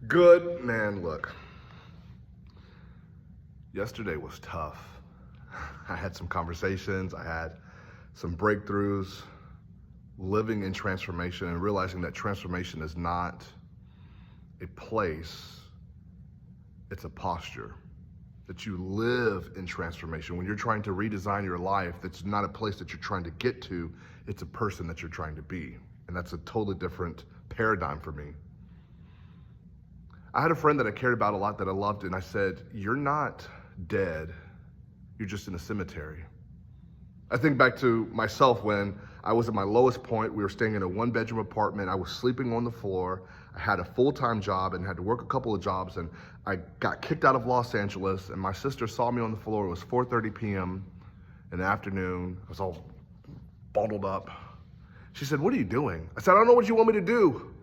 Good man, look. Yesterday was tough. I had some conversations, I had some breakthroughs, living in transformation and realizing that transformation is not a place, it's a posture. That you live in transformation. When you're trying to redesign your life, that's not a place that you're trying to get to, it's a person that you're trying to be. And that's a totally different paradigm for me. I had a friend that I cared about a lot that I loved, and I said, "You're not dead, you're just in a cemetery." I think back to myself when I was at my lowest point. We were staying in a one-bedroom apartment. I was sleeping on the floor. I had a full-time job and had to work a couple of jobs, and I got kicked out of Los Angeles, and my sister saw me on the floor. It was 4:30 p.m. in the afternoon. I was all bundled up. She said, "What are you doing?" I said, "I don't know what you want me to do."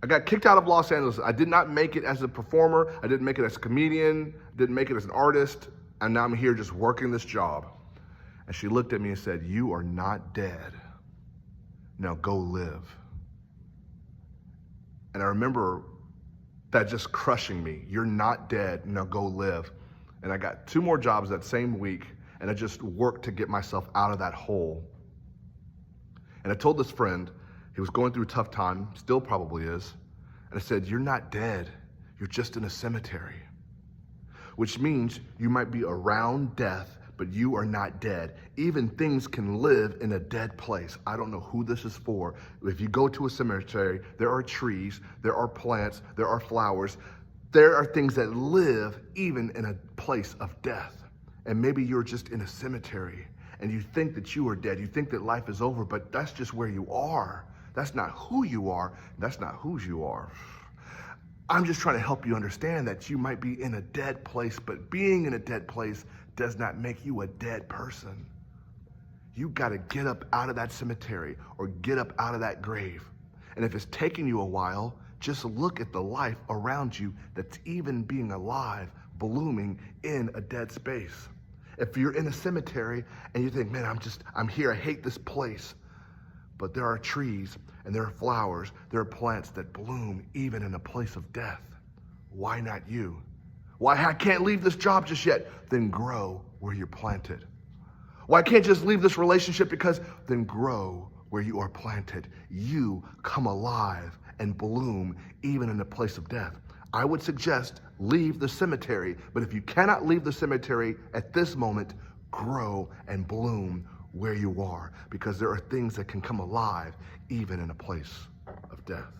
I got kicked out of Los Angeles. I did not make it as a performer. I didn't make it as a comedian. Didn't make it as an artist. And now I'm here just working this job. And she looked at me and said, "You are not dead. Now go live." And I remember that just crushing me. You're not dead. Now go live. And I got 2 more jobs that same week. And I just worked to get myself out of that hole. And I told this friend, he was going through a tough time, still probably is. And I said, "You're not dead. You're just in a cemetery." Which means you might be around death, but you are not dead. Even things can live in a dead place. I don't know who this is for. If you go to a cemetery, there are trees, there are plants, there are flowers. There are things that live even in a place of death. And maybe you're just in a cemetery and you think that you are dead. You think that life is over, but that's just where you are. That's not who you are. That's not whose you are. I'm just trying to help you understand that you might be in a dead place, but being in a dead place does not make you a dead person. You got to get up out of that cemetery or get up out of that grave. And if it's taking you a while, just look at the life around you that's even being alive, blooming in a dead space. If you're in a cemetery and you think, "Man, I'm here, I hate this place." But there are trees and there are flowers, there are plants that bloom even in a place of death. Why not you? Why I can't leave this job just yet? Then grow where you're planted. Why can't just leave this relationship? Because then grow where you are planted. You come alive and bloom even in a place of death. I would suggest leave the cemetery, but if you cannot leave the cemetery at this moment, grow and bloom where you are, because there are things that can come alive even in a place of death.